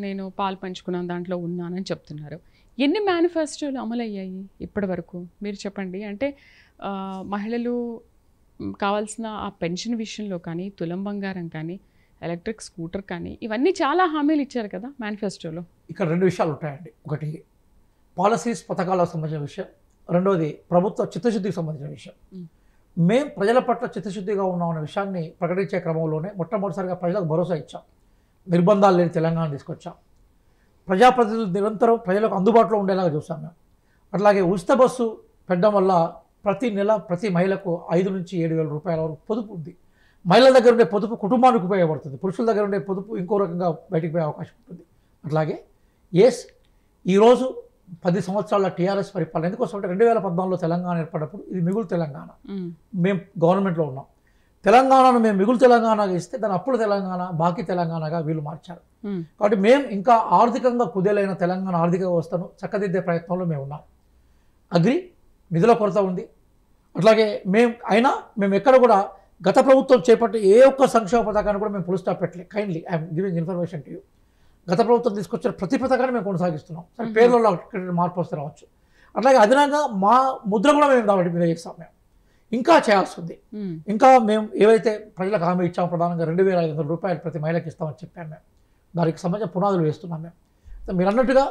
నేను పాలు పంచుకున్నాను, దాంట్లో ఉన్నానని చెప్తున్నారు. ఎన్ని మేనిఫెస్టోలు అమలయ్యాయి ఇప్పటి వరకు మీరు చెప్పండి. అంటే మహిళలు కావాల్సిన ఆ పెన్షన్ విషయంలో కానీ, తులం బంగారం కానీ, ఎలక్ట్రిక్ స్కూటర్ కానీ ఇవన్నీ చాలా హామీలు ఇచ్చారు కదా మేనిఫెస్టోలో. ఇక్కడ 2 విషయాలు ఉంటాయండి. ఒకటి పాలసీస్ పథకాలకు సంబంధించిన విషయం, రెండోది ప్రభుత్వ చిత్తశుద్ధికి సంబంధించిన విషయం. మేము ప్రజల పట్ల చిత్తశుద్ధిగా ఉన్నామన్న విషయాన్ని ప్రకటించే క్రమంలోనే మొట్టమొదటిసారిగా ప్రజలకు భరోసా ఇచ్చాం. నిర్బంధాలు లేని తెలంగాణ తీసుకొచ్చాం. ప్రజాప్రతినిధులు నిరంతరం ప్రజలకు అందుబాటులో ఉండేలాగా చూస్తాం మేము. అట్లాగే ఉచిత బస్సు పెట్టడం వల్ల ప్రతి నెల ప్రతి మహిళకు 5 నుంచి 7,000 రూపాయల వరకు పొదుపు ఉంది. మహిళల దగ్గర ఉండే పొదుపు కుటుంబానికి ఉపయోగపడుతుంది. పురుషుల దగ్గర ఉండే పొదుపు ఇంకో రకంగా బయటికి పోయే అవకాశం ఉంటుంది. అట్లాగే ఈరోజు 10 సంవత్సరాల టీఆర్ఎస్ పరిపాలన ఎందుకోసం అంటే 2014లో తెలంగాణ ఏర్పడినప్పుడు ఇది మిగులు తెలంగాణ, మేము గవర్నమెంట్లో ఉన్నాం. తెలంగాణను మేము మిగులు తెలంగాణగా ఇస్తే దాని అప్పుడు తెలంగాణ బాకీ తెలంగాణగా వీళ్ళు మార్చారు. కాబట్టి మేము ఇంకా ఆర్థికంగా కుదేలైన తెలంగాణ ఆర్థిక వ్యవస్థను చక్కదిద్దే ప్రయత్నంలో మేము ఉన్నాం. అగ్రి నిధుల కొరత ఉంది. అట్లాగే మేము ఎక్కడ కూడా గత ప్రభుత్వం చేపట్టే ఏ ఒక్క సంక్షేమ పథకాన్ని కూడా మేము ఫుల్ స్టాప్ పెట్టలేదు. Kindly I'm giving information to you. గత ప్రభుత్వం తీసుకొచ్చిన ప్రతి పథకాన్ని మేము కొనసాగిస్తున్నాం. సరే పేర్లలో మార్పు వస్తే రావచ్చు. అట్లాగే అదనంగా మా ముద్ర కూడా మేము దాని మీద చేస్తాం. మేము ఇంకా చేయాల్సి ఉంది. ఇంకా మేము ఏవైతే ప్రజలకు హామీ ఇచ్చామో ప్రధానంగా 2,500 రూపాయలు ప్రతి మహిళకి ఇస్తామని చెప్పాము. మేము దానికి సంబంధించిన పునాదులు వేస్తున్నాం. మేము మీరు అన్నట్టుగా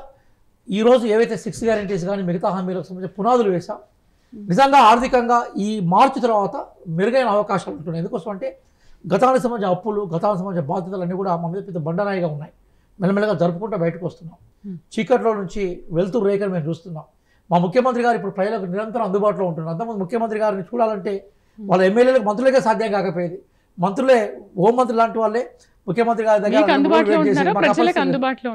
ఈరోజు ఏవైతే 6 గ్యారెంటీస్ కానీ మిగతా హామీలకు సంబంధించిన పునాదులు వేసాం. నిజంగా ఆర్థికంగా ఈ మార్చి తర్వాత మెరుగైన అవకాశాలు ఉంటున్నాయి. ఎందుకోసం అంటే గతానికి సంబంధించిన అప్పులు, గతానికి సంబంధించిన బాధ్యతలు అన్నీ కూడా మా మీద పెద్ద బండరాయిగా ఉన్నాయి. మెల్లమెల్లగా జరుపుకుంటూ బయటకు వస్తున్నాం. చీకట్లో నుంచి వెళ్తూ రేఖను మేము చూస్తున్నాం. మా ముఖ్యమంత్రి గారు ఇప్పుడు ప్రజలకు నిరంతరం అందుబాటులో ఉంటున్నారు. అంతకుముందు ముఖ్యమంత్రి గారిని చూడాలంటే వాళ్ళ ఎమ్మెల్యేలకు మంత్రులకే సాధ్యం కాకపోయేది. మంత్రులే హోంమంత్రి లాంటి వాళ్ళే ముఖ్యమంత్రి గారి దగ్గర ప్రజలకు అందుబాటులో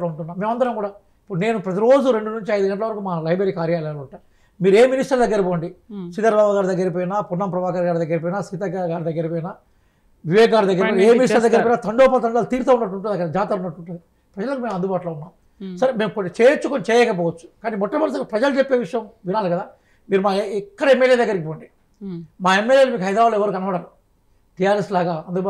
ఉంటున్నాం. మేమందరం కూడా ఇప్పుడు నేను ప్రతిరోజు 2 నుంచి 5 గంటల వరకు మా లైబ్రరీ కార్యాలయాలు ఉంటాయి. మీరు ఏ మినిస్టర్ దగ్గర పోండి, శ్రీధర్బాబు గారి దగ్గర పోయినా, పొన్నం ప్రభాకర్ గారి దగ్గర పోయినా, సీతక్క గారి దగ్గర పోయినా, వివేక్ గారి దగ్గర పోయినా, ఏ మినిస్టర్ దగ్గర పోయినా తండోపతండాలు తీరుతూ ఉన్నట్టు ఉంటుంది. అక్కడ జాతర ఉన్నట్టు ఉంటుంది. ప్రజలకు మేము అందుబాటులో ఉన్నాం. సరే మేము కొన్ని చేయొచ్చు చేయకపోవచ్చు, కానీ మొట్టమొదటిసారి ప్రజలు చెప్పే విషయం వినాలి కదా. మీరు మా ఎక్కడ ఎమ్మెల్యే దగ్గరికి పోండి, మా ఎమ్మెల్యేలు మీకు హైదరాబాద్లో ఎవరు కనబడరు. టీఆర్ఎస్ లాగా అది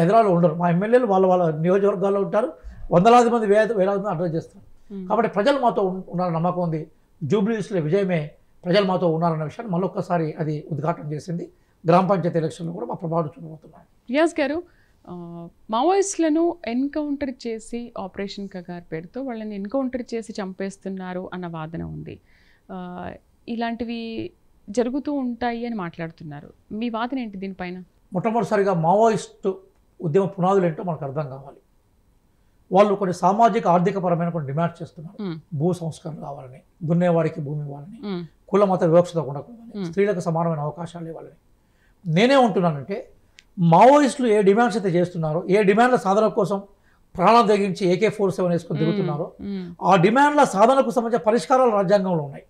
హైదరాబాద్లో ఉండరు. మా ఎమ్మెల్యేలు వాళ్ళ నియోజకవర్గాల్లో ఉంటారు. వందలాది మంది వేలాది మంది అడ్రస్ చేస్తారు. కాబట్టి ప్రజలు మాతో ఉన్నారన్న నమ్మకం ఉంది. జూబ్లీహిల్స్లో విజయమే ప్రజలు మాతో ఉన్నారన్న విషయాన్ని మళ్ళొక్కసారి అది ఉద్ఘాటన చేసింది. గ్రామ పంచాయతీ ఎలక్షన్లో కూడా మా ప్రభావం చూడబోతున్నాం. రియాజ్ గారు, మావోయిస్టులను ఎన్కౌంటర్ చేసి ఆపరేషన్ కగార్ పేరుతో వాళ్ళని ఎన్కౌంటర్ చేసి చంపేస్తున్నారు అన్న వాదన ఉంది. ఇలాంటివి జరుగుతూ ఉంటాయి అని మాట్లాడుతున్నారు. మీ వాదన ఏంటి దీనిపైన? మొట్టమొదటిసారిగా మావోయిస్టు ఉద్యమ పునాదులు ఏంటో మనకు అర్థం కావాలి. వాళ్ళు కొన్ని సామాజిక ఆర్థికపరమైన కొన్ని డిమాండ్స్ చేస్తున్నారు. భూ సంస్కరణ కావాలని, దున్నేవారికి భూమి ఇవ్వాలని, కుల మత వివక్షత ఉండకూడదని, స్త్రీలకు సమానమైన అవకాశాలు ఇవ్వాలని. నేనే ఉంటున్నానంటే మావోయిస్టులు ఏ డిమాండ్స్ అయితే చేస్తున్నారో, ఏ డిమాండ్ల సాధన కోసం ప్రాణం తెగించి AK-47 వేసుకొని తిరుగుతున్నారో, ఆ డిమాండ్ల సాధనకు సంబంధించిన పరిష్కారాలు రాజ్యాంగంలో ఉన్నాయి.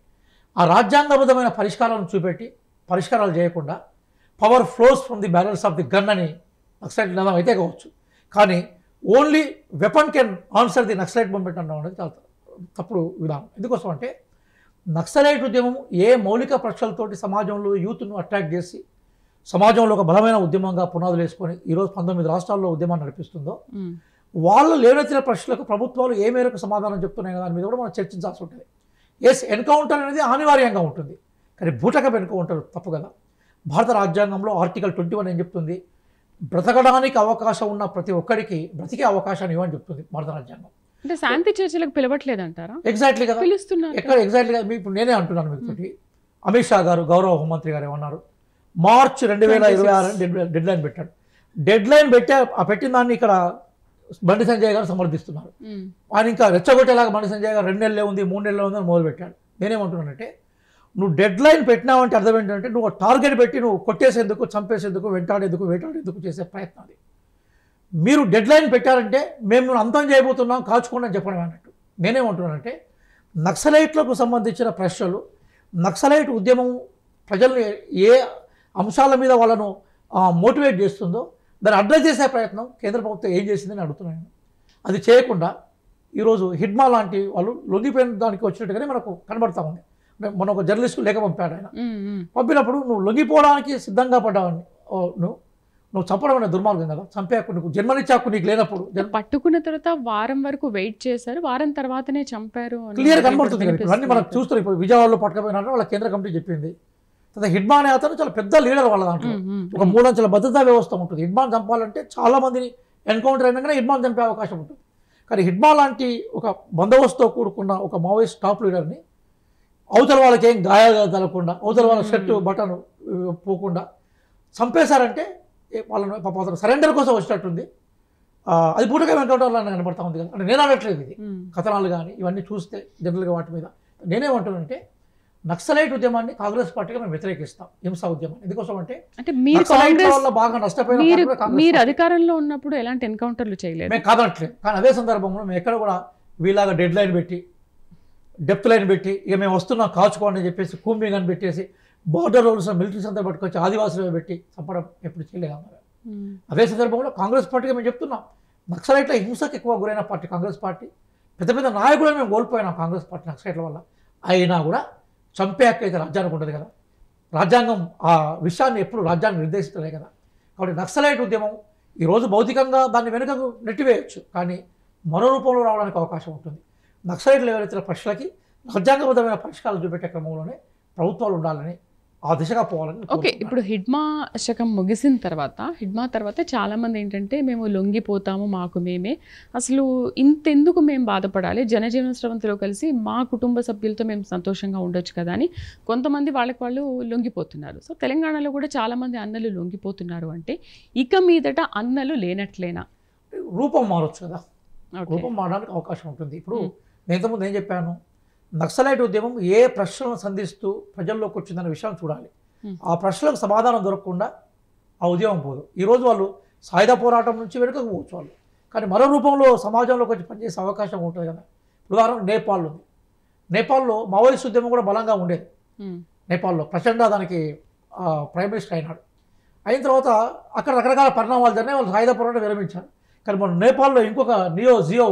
ఆ రాజ్యాంగబద్ధమైన పరిష్కారాలను చూపెట్టి పరిష్కారాలు చేయకుండా power flows from the barrels of the gun అని నక్సలైట్ నినాదం అయితే కావచ్చు, కానీ only weapon can answer the naxalite movement అన్నాం అనేది చాలా తప్పుడు విధానం. ఎందుకోసం అంటే నక్సలైట్ ఉద్యమం ఏ మౌలిక ప్రశ్నలతోటి సమాజంలో యూత్ను అట్రాక్ట్ చేసి సమాజంలో ఒక బలమైన ఉద్యమంగా పునాదులు వేసుకొని ఈరోజు 19 రాష్ట్రాల్లో ఉద్యమాన్ని నడిపిస్తుందో, వాళ్ళు లేవనెత్తిన ప్రశ్నలకు ప్రభుత్వాలు ఏ మేరకు సమాధానం చెప్తున్నాయి దాని మీద కూడా మనం చర్చించాల్సి ఉంటుంది. ఎన్కౌంటర్ అనేది అనివార్యంగా ఉంటుంది, కానీ బూటకపు ఎన్కౌంటర్ తప్పు కదా. భారత రాజ్యాంగంలో ఆర్టికల్ 21 ఏం చెప్తుంది? బ్రతకడానికి అవకాశం ఉన్న ప్రతి ఒక్కరికి బ్రతికే అవకాశాన్ని ఇవ్వని చెప్తుంది భారత రాజ్యాంగం. అంటే శాంతి చర్చలకు పిలవట్లేదంటారా? ఎగ్జాక్ట్లీ కదా, ఎక్కడ ఎగ్జాక్ట్లీగా ఇప్పుడు నేనే అంటున్నాను మీకు. అమిత్ షా గారు గౌరవ హోంమంత్రి గారు ఏమన్నారు? మార్చి 2026 డెడ్ లైన్ పెట్టాడు. డెడ్ లైన్ పెట్టిన దాన్ని ఇక్కడ బండి సంజయ్ గారు సమర్థిస్తున్నారు. ఆయన ఇంకా రెచ్చగొట్టేలాగా బండి సంజయ్ గారు 2 నెలలే ఉంది 3 నెలలే ఉంది అని మొదలుపెట్టాడు. నేనేమంటున్నానంటే నువ్వు డెడ్ లైన్ పెట్టినావంటే అర్థం ఏంటంటే నువ్వు టార్గెట్ పెట్టి నువ్వు కొట్టేసేందుకు, చంపేసేందుకు, వేటాడేందుకు చేసే ప్రయత్నం అది. మీరు డెడ్ లైన్ పెట్టారంటే మేము నువ్వు అంతం చేయబోతున్నాం, కాచుకోండి అని చెప్పడం అన్నట్టు. నేనేమంటున్నానంటే నక్సలైట్లకు సంబంధించిన ప్రశ్నలు, నక్సలైట్ ఉద్యమం ప్రజల్ని ఏ అంశాల మీద వాళ్ళను మోటివేట్ చేస్తుందో దాన్ని అడ్రస్ చేసే ప్రయత్నం కేంద్ర ప్రభుత్వం ఏం చేసిందని అడుగుతున్నాను. అది చేయకుండా ఈరోజు హిడ్మా లాంటి వాళ్ళు లొంగిపోయిన దానికి వచ్చినట్టుగానే మనకు కనబడతా ఉంది. మన ఒక జర్నలిస్టు లేఖ పంపాడు. ఆయన పంపినప్పుడు నువ్వు లొంగిపోవడానికి సిద్ధంగా పడ్డావని, నువ్వు చంపడం అనే దుర్మార్గం కదా. చంపే హక్కు నీకు, జన్మనిచ్చే హక్కు నీకు లేనప్పుడు పట్టుకున్న తర్వాత వారం వరకు వెయిట్ చేశారు, వారం తర్వాతనే చంపారు క్లియర్ కనబడుతుంది. ఇవన్నీ మనం చూస్తున్నాం. ఇప్పుడు విజయవాడలో పట్టుకపోయినారని వాళ్ళ కేంద్ర కమిటీ చెప్పింది. తర్వాత హిడ్మా అనే అతను చాలా పెద్ద లీడర్ వాళ్ళ దాంట్లో. ఒక 3 అంచెల భద్రతా వ్యవస్థ ఉంటుంది. హిడ్మాన్ చంపాలంటే చాలా మందిని ఎన్కౌంటర్ అయినాకనే హిడ్మాన్ చంపే అవకాశం ఉంటుంది. కానీ హిడ్మా లాంటి ఒక బందోబస్తుతో కూడుకున్న ఒక మావోయిస్ట్ టాప్ లీడర్ని అవతల వాళ్ళకి ఏం గాయాలు తగలకుండా, అవతల వాళ్ళ షర్ట్ బటన్ పోకుండా చంపేశారంటే వాళ్ళని పాపం సరెండర్ కోసం వచ్చినట్టుంది. అది పూటగా ఎన్కౌంటర్లో కనబడతా ఉంది కదా. అంటే నేను అనట్లేదు, ఇది కథనాలు కానీ ఇవన్నీ చూస్తే జనరల్గా వాటి మీద నేనేమంటానంటే నక్సలైట్ ఉద్యమాన్ని కాంగ్రెస్ పార్టీగా మేము వ్యతిరేకిస్తాం. హింసా ఉద్యమాన్ని ఎందుకోసం అంటే బాగా నష్టపోయిన మీరు అధికారంలో ఉన్నప్పుడు ఎలాంటి ఎన్కౌంటర్లు చేయలేదు, మేము కాదనట్లేదు. కానీ అదే సందర్భంలో మేము ఎక్కడ కూడా వీళ్ళగా డెడ్ లైన్ పెట్టి డెప్త్ లైన్ పెట్టి ఇక మేము వస్తున్నాం కాచుకోండి అని చెప్పేసి కూంబింగ్ అని పెట్టేసి బార్డర్ రోల్స్ మిలిటరీస్ అంతా పట్టుకొచ్చి ఆదివాసులు పెట్టి చంపడం ఎప్పుడు చేయలేదు. అదే సందర్భంలో కాంగ్రెస్ పార్టీగా మేము చెప్తున్నాం, నక్సలైట్ల హింసకు ఎక్కువ గురైన పార్టీ కాంగ్రెస్ పార్టీ. పెద్ద పెద్ద నాయకులను మేము కోల్పోయినాం కాంగ్రెస్ పార్టీ నక్సలైట్ల వల్ల. అయినా కూడా చంపే హక్కు అయితే రాజ్యానికి ఉంటుంది కదా. రాజ్యాంగం ఆ విషయాన్ని ఎప్పుడు రాజ్యాంగం నిర్దేశించలే కదా. కాబట్టి నక్సలైట్ ఉద్యమం ఈరోజు భౌతికంగా దాన్ని వెనుకకు నెట్టివేయచ్చు, కానీ మరో రూపంలో రావడానికి అవకాశం ఉంటుంది. నక్సలైట్లు ఎవరైతే ప్రశ్నలకి రాజ్యాంగబద్ధమైన పరిష్కారాలు చూపెట్టే క్రమంలోనే ప్రభుత్వాలు ఉండాలని, ఆ దిశగా పోవాలని. ఓకే, ఇప్పుడు హిడ్మా శకం ముగిసిన తర్వాత చాలామంది ఏంటంటే మేము లొంగిపోతాము, మాకు మేమే అసలు ఇంతెందుకు మేము బాధపడాలి, జనజీవన స్రవంతిలో కలిసి మా కుటుంబ సభ్యులతో మేము సంతోషంగా ఉండొచ్చు కదా అని కొంతమంది వాళ్ళు లొంగిపోతున్నారు. సో తెలంగాణలో కూడా చాలామంది అన్నలు లొంగిపోతున్నారు. అంటే ఇక మీదట అన్నలు లేనట్లేనా? రూపం మారొచ్చు కదా, రూపం మారడానికి అవకాశం ఉంటుంది. ఇప్పుడు నేను ఇంతకుముందు ఏం చెప్పాను, నక్సలైట్ ఉద్యమం ఏ ప్రశ్నలను సంధిస్తూ ప్రజల్లోకి వచ్చిందనే విషయం చూడాలి. ఆ ప్రశ్నలకు సమాధానం దొరకకుండా ఆ ఉద్యమం పోదు. ఈరోజు వాళ్ళు సాయుధ పోరాటం నుంచి వెనుకకు పోవచ్చు వాళ్ళు, కానీ మరో రూపంలో సమాజంలోకి వచ్చి పనిచేసే అవకాశం ఉంటుంది కదా. ఉదాహరణ నేపాల్ ఉంది. నేపాల్లో మావోయిస్ట్ ఉద్యమం కూడా బలంగా ఉండేది. నేపాల్లో ప్రచండ దానికి ప్రైమ్ మినిస్టర్ అయిన తర్వాత అక్కడ రకరకాల పరిణామాలు జరిగినాయి. వాళ్ళు సాయుధ పోరాటం విరమించారు. కానీ మన నేపాల్లో ఇంకొక జియో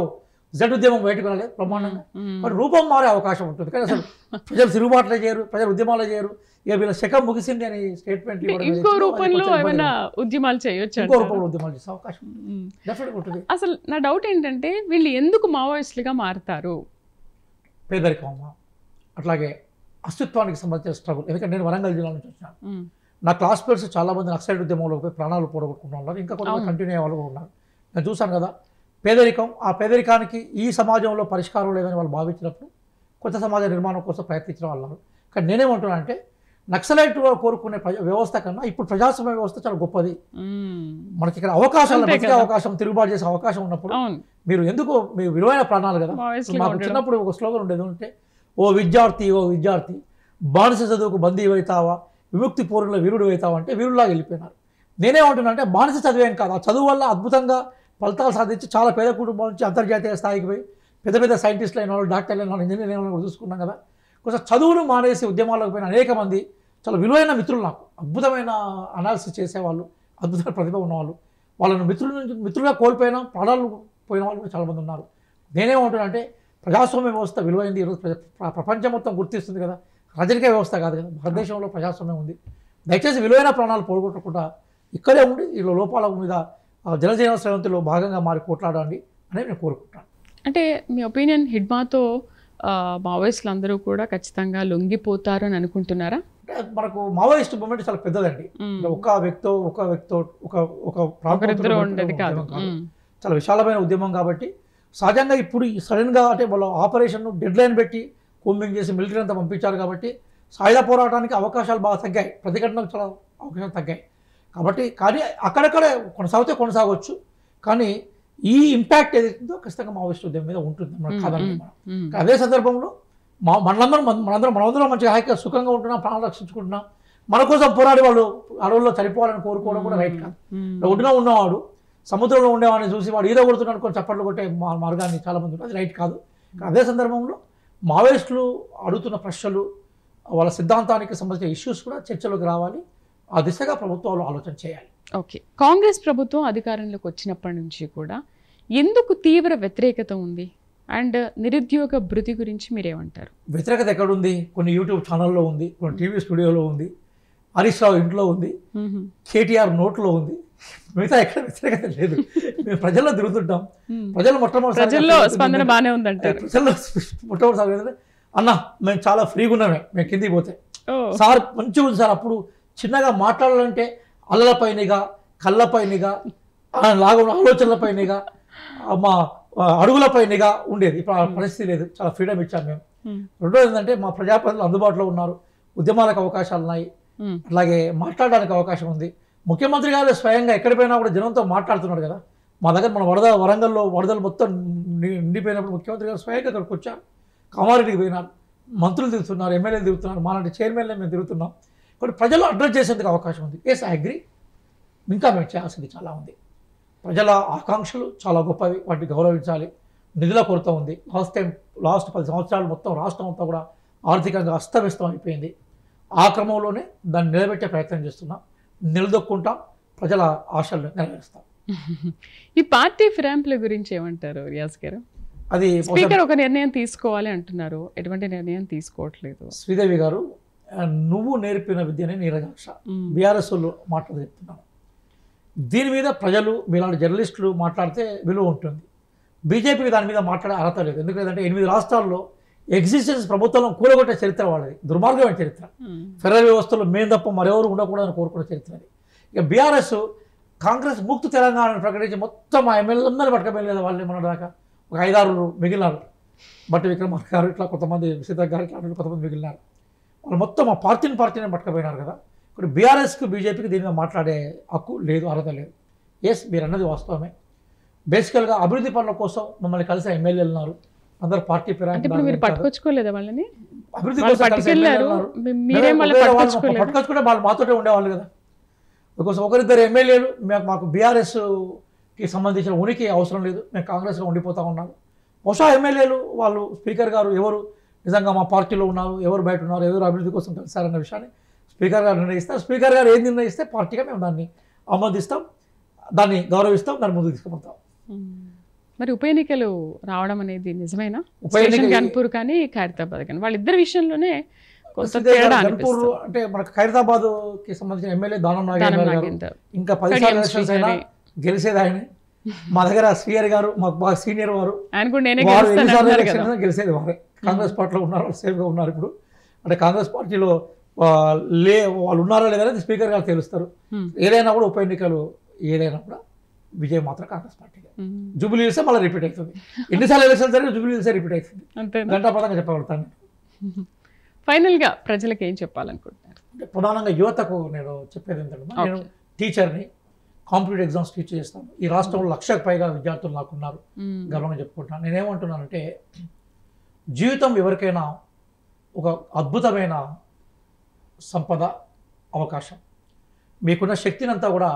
జడ్ ఉద్యమం బయటకు రాలేదు బ్రహ్మాండంగా. మరి రూపం మారే అవకాశం ఉంటుంది. కానీ అసలు ప్రజలు తిరుగుబాట్లే చేయరు, ప్రజలు ఉద్యమాలు చేయరు. ఇక వీళ్ళ శకం ముగిసింది అని స్టేట్మెంట్ ఇంకో రూపంలో ఉద్యమాలు చేయొచ్చు, ఇంకో రూపంలో ఉద్యమాలు చేసే అవకాశం డెఫినెట్గా ఉంటుంది. అసలు నా డౌట్ ఏంటంటే వీళ్ళు ఎందుకు మావోయిస్టులుగా మారుతారు? పేదరికం, అట్లాగే అస్తిత్వానికి సంబంధించిన స్ట్రగుల్. ఎందుకంటే నేను వరంగల్ జిల్లా నుంచి వచ్చినాను. నా క్లాస్మేట్స్ చాలా మంది నక్సలైట్ ఉద్యమంలో పోయి ప్రాణాలు పోగొట్టుకున్న వాళ్ళు, ఇంకా కొంతమంది కంటిన్యూ అయ్యే వాళ్ళు కూడా ఉన్నారు. నేను చూశాను కదా. పేదరికం, ఆ పేదరికానికి ఈ సమాజంలో పరిష్కారం లేదని వాళ్ళు భావించినప్పుడు కొత్త సమాజ నిర్మాణం కోసం ప్రయత్నించిన వాళ్ళు. కానీ నేనేమంటున్నా అంటే నక్సలైట్ కోరుకునే వ్యవస్థ కన్నా ఇప్పుడు ప్రజాస్వామ్య వ్యవస్థ చాలా గొప్పది. మనకి ఇక్కడ అవకాశాలు, బతికే అవకాశం, తిరుగుబాటు చేసే అవకాశం ఉన్నప్పుడు మీరు ఎందుకు, మీ విలువైన ప్రాణాలు కదా. మాకు చిన్నప్పుడు ఒక స్లోగన్ ఉండేది, ఉంటే ఓ విద్యార్థి బానిస చదువుకు బందీ అవుతావా, విముక్తి పూర్ణంలో వీరుడు అవుతావా అంటే వీరులాగా వెళ్ళిపోయినారు. నేనేమంటున్నా అంటే బానిస చదివేం కాదు, ఆ చదువు వల్ల అద్భుతంగా ఫలితాలు సాధించి చాలా పేద కుటుంబం నుంచి అంతర్జాతీయ స్థాయికి పోయి పెద్ద పెద్ద సైంటిస్టులు అయిన వాళ్ళు, డాక్టర్లు అయిన వాళ్ళు, ఇంజనీర్లు అయిన వాళ్ళు చూసుకున్నాం కదా. కొంచెం చదువును మానేసి ఉద్యమాలకు పోయిన అనేక మంది చాలా విలువైన మిత్రులు, నాకు అద్భుతమైన అనాలిసిస్ చేసేవాళ్ళు, అద్భుతమైన ప్రతిభ ఉన్నవాళ్ళు, వాళ్ళను మిత్రులుగా కోల్పోయినా ప్రాణాలు పోయిన వాళ్ళు కూడా చాలామంది ఉన్నారు. నేనేమంటున్నా అంటే ప్రజాస్వామ్య వ్యవస్థ విలువైంది. ఈరోజు ప్రపంచం మొత్తం గుర్తిస్తుంది కదా. రాజకీయ వ్యవస్థ కాదు కదా, భారతదేశంలో ప్రజాస్వామ్యం ఉంది. దయచేసి విలువైన ప్రాణాలు పోగొట్టకుండా ఇక్కడే ఉండి ఈ లోపాల మీద జనజీవన స్రవంతిలో భాగంగా మారి కొట్లాడండి అనేది నేను కోరుకుంటాను. అంటే మీ ఒపీనియన్ హిడ్మాతో మావోయిస్టులు అందరూ కూడా ఖచ్చితంగా లొంగిపోతారు అని అనుకుంటున్నారా? అంటే మనకు మావోయిస్ట్ మూవ్మెంట్ చాలా పెద్దదండి. ఒక వ్యక్తో ఒక ప్రాంతంలో ఉండేది కాదు, చాలా విశాలమైన ఉద్యమం. కాబట్టి సహజంగా ఇప్పుడు సడన్గా అంటే వాళ్ళు ఆపరేషన్ డెడ్ లైన్ పెట్టి కూంబింగ్ చేసి మిలిటరీ అంతా పంపించారు. కాబట్టి సాయుధ పోరాటానికి అవకాశాలు బాగా తగ్గాయి, ప్రతిఘటనకు చాలా అవకాశాలు తగ్గాయి. కాబట్టి కానీ అక్కడక్కడే కొనసాగవచ్చు. కానీ ఈ ఇంపాక్ట్ ఏదైతుందో ఖచ్చితంగా మావోయిస్ట్ ఉద్యమం మీద ఉంటుంది, మనకు కాదండి. మనం అదే సందర్భంలో మనందరం మంచిగా హాయిగా సుఖంగా ఉంటున్నాం, ప్రాణాలు రక్షించుకుంటున్నాం. మన కోసం పోరాడి వాళ్ళు అడవుల్లో చనిపోవాలని కోరుకోవడం కూడా రైట్ కాదు. ఒడ్డుగా ఉన్నవాడు సముద్రంలో ఉండేవాడిని చూసి వాడు ఈదో కొడుతున్నాడు కొన్ని చప్పట్లు కొట్టే మార్గాన్ని చాలామంది ఉంటుంది, అది రైట్ కాదు. అదే సందర్భంలో మావోయిస్టులు అడుగుతున్న ప్రశ్నలు, వాళ్ళ సిద్ధాంతానికి సంబంధించిన ఇష్యూస్ కూడా చర్చలోకి రావాలి. ఆ దిశగా ప్రభుత్వాలు ఆలోచన చేయాలి. ఓకే, కాంగ్రెస్ ప్రభుత్వం అధికారంలోకి వచ్చినప్పటి నుంచి కూడా ఎందుకు తీవ్ర వ్యతిరేకత ఉంది? అండ్ నిరుద్యోగ భృతి గురించి మీరేమంటారు? వ్యతిరేకత ఎక్కడుంది? కొన్ని యూట్యూబ్ ఛానల్లో ఉంది, కొన్ని టీవీ స్టూడియోలో ఉంది, హరీష్ రావు ఇంట్లో ఉంది, కేటీఆర్ నోట్లో ఉంది. మిగతా ఎక్కడ వ్యతిరేకత లేదు. మేము ప్రజల్లో తిరుగుతుంటాం. ప్రజలు మొట్టమొదటిసారి బాగానే ఉందంటారు. ప్రజల్లో మొట్టమొదటిసారి అన్న మేము చాలా ఫ్రీగా ఉన్నామే, మేము కిందికి పోతే సార్ మంచిగా ఉంది సార్. అప్పుడు చిన్నగా మాట్లాడాలంటే అల్లలపైనగా, కళ్ళపైనగా, ఆలోచనలపైనగా, మా అడుగులపైనగా ఉండేది. ఇప్పుడు ఆ పరిస్థితి లేదు. చాలా ఫ్రీడమ్ ఇచ్చాము మేము. రెండోది ఏంటంటే మా ప్రజాప్రతినిధులు అందుబాటులో ఉన్నారు, ఉద్యమాలకు అవకాశాలు ఉన్నాయి, అలాగే మాట్లాడడానికి అవకాశం ఉంది. ముఖ్యమంత్రి గారు స్వయంగా ఎక్కడిపోయినా కూడా జనంతో మాట్లాడుతున్నాడు కదా. మా దగ్గర మన వరంగల్లో వరదలు మొత్తం నిండిపోయినప్పుడు ముఖ్యమంత్రి గారు స్వయంగా అక్కడికి వచ్చారు, కామారెడ్డికి పోయినారు, మంత్రులు తిరుగుతున్నారు, ఎమ్మెల్యేలు తిరుగుతున్నారు, మాలాంటి చైర్మన్లే మేము తిరుగుతున్నాం. కాబట్టి ప్రజలు అడ్రస్ చేసేందుకు అవకాశం ఉంది. Yes, I agree. ఇంకా మేము చేయాల్సింది చాలా ఉంది. ప్రజల ఆకాంక్షలు చాలా గొప్పవి, వాటిని గౌరవించాలి. నిధుల కొరత ఉంది. లాస్ట్ 10 సంవత్సరాలు మొత్తం రాష్ట్రం అంతా కూడా ఆర్థికంగా అస్తవ్యస్తం అయిపోయింది. ఆ క్రమంలోనే దాన్ని నిలబెట్టే ప్రయత్నం చేస్తున్నాం, నిలదొక్కుంటాం, ప్రజల ఆశలు నెరవేరుస్తాం. ఈ పార్టీ ఫిరాయింపుల గురించి ఏమంటారు రియాజ్ గారు? అది స్పీకర్ ఒక నిర్ణయం తీసుకోవాలి అంటున్నారు, ఎటువంటి నిర్ణయం తీసుకోవట్లేదు. శ్రీదేవి గారు, నువ్వు నేర్పిన విద్యనే నీరజాక్ష, బీఆర్ఎస్ వాళ్ళు మాట్లాడి చెప్తున్నాను. దీని మీద ప్రజలు, మీలాంటి జర్నలిస్టులు మాట్లాడితే విలువ ఉంటుంది. బీజేపీకి దాని మీద మాట్లాడే అర్హత లేదు. ఎందుకంటే 8 రాష్ట్రాల్లో ఎగ్జిస్టెన్స్ ప్రభుత్వం కూలగొట్టే చరిత్ర వాళ్ళది, దుర్మార్గమైన చరిత్ర. ఫెడరల్ వ్యవస్థలో మేము తప్ప మరెవరు ఉండకూడదని కోరుకునే చరిత్ర అది. ఇక బీఆర్ఎస్ కాంగ్రెస్ ముక్త తెలంగాణను ప్రకటించి మొత్తం ఆ ఎమ్మెల్యేలందరూ పట్టుకపోయలేదు. వాళ్ళు మన దాకా ఒక 5-6 మిగిలినారు. బట్టి విక్రమార్క గారు, ఇట్లా కొంతమంది సీతక్క గారు, ఇట్లా కొంతమంది మిగిలినారు. వాళ్ళు మొత్తం ఆ పార్టీని పట్టుకపోయినారు కదా. ఇప్పుడు బీఆర్ఎస్కి బీజేపీకి దీని మీద మాట్లాడే హక్కు లేదు, అర్హత లేదు. ఎస్, మీరు అన్నది వాస్తవమే. బేసికల్గా అభివృద్ధి పనుల కోసం మమ్మల్ని కలిసి ఎమ్మెల్యేలు ఉన్నారు, అందరు పార్టీ మీరు పట్టుకొచ్చుకోలేదా వాళ్ళని? అభివృద్ధి కోసం పట్టుకొచ్చుకుంటే వాళ్ళు మాతోటే ఉండేవాళ్ళు కదా. బికాస్ ఒకరిద్దరు ఎమ్మెల్యేలు మాకు బీఆర్ఎస్కి సంబంధించిన ఉనికి అవసరం లేదు, మేము కాంగ్రెస్లో ఉండిపోతూ ఉన్నాము. బహుశా ఎమ్మెల్యేలు వాళ్ళు స్పీకర్ గారు ఎవరు నిజంగా మా పార్టీలో ఉన్నారు, ఎవరు బయట ఉన్నారు, ఎవరు అభివృద్ధి కోసం కలిసారన్న విషయాన్ని స్పీకర్ గారు నిర్ణయిస్తారు. స్పీకర్ గారు ఏం నిర్ణయిస్తే పార్టీగా మేము దాన్ని ఆమోదిస్తాం, దాన్ని గౌరవిస్తాం, దాన్ని ముందుకు తీసుకుపోతాం. మరి ఉప ఎన్నికలు రావడం అనేది నిజమేనా? గన్పూర్ కానీ ఖైరతాబాద్ కానీ వాళ్ళిద్దరి విషయంలోనే గన్పూర్ అంటే మనకు ఖైరతాబాద్కి సంబంధించిన ఎమ్మెల్యే దానం నాగేంద్ర గారు ఇంకా 10 సార్లు ఎలక్షన్స్ అయినా గెలిచేది ఆయనే. మా దగ్గర శ్రీహరి గారు మాకు బాగా సీనియర్ వారు, గెలిచేది వారే. కాంగ్రెస్ పార్టీలో ఉన్నారు, సేఫ్గా ఉన్నారు. ఇప్పుడు అంటే కాంగ్రెస్ పార్టీలో వాళ్ళు ఉన్నారా లేదని స్పీకర్ గారు తెలుస్తారు. ఏదైనా కూడా ఉప ఎన్నికలు ఏదైనా కూడా విజయం మాత్రం కాంగ్రెస్ పార్టీగా. జూబ్లీ హిల్సే మళ్ళీ రిపీట్ అవుతుంది. ఎన్నిసార్లు ఎలక్షన్ జరిగితే జూబ్లీ హిల్సే రిపీట్ అవుతుంది. గంటాపదంగా చెప్పగలుగుతాను. ఫైనల్గా ప్రజలకు ఏం చెప్పాలనుకుంటున్నారు? అంటే ప్రధానంగా యువతకు నేను చెప్పేది ఏంటంటే, నేను టీచర్ని, కాంపిటేటివ్ ఎగ్జామ్స్ టీచ్ చేస్తాను. ఈ రాష్ట్రంలో 1,00,000కు పైగా విద్యార్థులు నాకున్నారు, గర్వంగా చెప్పుకుంటున్నాను. నేనేమంటున్నానంటే, జీవితం ఎవరికైనా ఒక అద్భుతమైన సంపద, అవకాశం. మీకున్న శక్తిని అంతా కూడా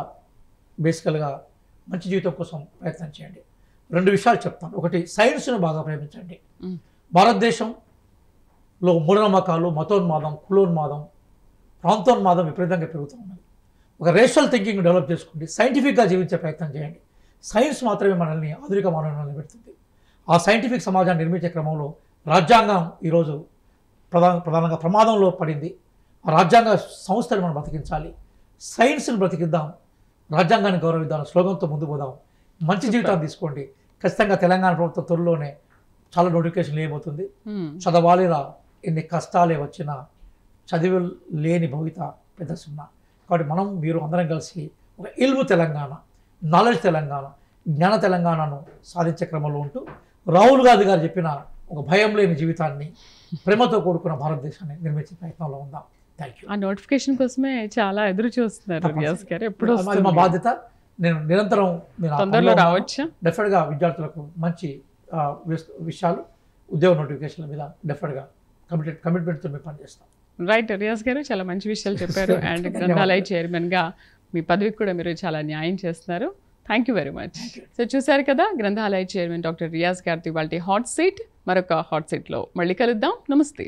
బేసికల్గా మంచి జీవితం కోసం ప్రయత్నం చేయండి. 2 విషయాలు చెప్తాను. ఒకటి, సైన్స్ను బాగా ప్రేమించండి. భారతదేశంలో మూఢనమ్మకాలు, మతోన్మాదం, కులోన్మాదం, ప్రాంతోన్మాదం విపరీతంగా పెరుగుతూ ఉన్నది. ఒక రేషనల్ థింకింగ్ డెవలప్ చేసుకోండి, సైంటిఫిక్గా జీవించే ప్రయత్నం చేయండి. సైన్స్ మాత్రమే మనల్ని ఆధునిక మానవాన్ని పెడుతుంది. ఆ సైంటిఫిక్ సమాజాన్ని నిర్మించే క్రమంలో రాజ్యాంగం ఈరోజు ప్రధానంగా ప్రమాదంలో పడింది. ఆ రాజ్యాంగ సంస్థను మనం బ్రతికించాలి, సైన్స్ని బ్రతికిద్దాం, రాజ్యాంగాన్ని గౌరవిద్దాం, స్లోగన్తో ముందు పోదాం. మంచి జీవితాన్ని తీసుకోండి. ఖచ్చితంగా తెలంగాణ ప్రభుత్వం త్వరలోనే చాలా నోటిఫికేషన్ ఏమవుతుంది. చదవాలిరా, ఎన్ని కష్టాలే వచ్చినా చదివి లేని భవిత పెద్ద సున్నా. కాబట్టి మీరు అందరం కలిసి ఒక ఇల్ము తెలంగాణ, నాలెడ్జ్ తెలంగాణ, జ్ఞాన తెలంగాణను సాధించే క్రమంలో ఉంటూ రాహుల్ గాంధీ గారు చెప్పిన ఒక భయం లేని జీవితాన్ని, ప్రేమతో కూడుకున్న భారతదేశాన్ని నిర్మించే ప్రయత్నంలో ఉందాం. Thank you. ఆ నోటిఫికేషన్ కోసమే చాలా ఎదురు చూస్తున్నారు రియాజ్ గారు. ఎప్పుడు అది మా బాధ్యత. నేను నిరంతరం తొందరలో రావచ్చా? డెఫినెట్గా విద్యార్థులకు మంచి విషయాలు, ఉద్యోగ నోటిఫికేషన్ల మీద డెఫినెట్గా కమిట్మెంట్తో మేము పనిచేస్తాం. రైట్ రియాజ్ గారు, చాలా మంచి విషయాలు చెప్పారు. అండ్ గ్రంథాలయ చైర్మన్గా మీ పదవికి కూడా మీరు చాలా న్యాయం చేస్తున్నారు. Thank you very much. So చూశారు కదా, గ్రంథాలయ చైర్మన్ డాక్టర్ రియాజ్ గారిది వాళ్ళ హాట్ సీట్. మరొక హాట్ సీట్లో మళ్ళీ కలుద్దాం. నమస్తే.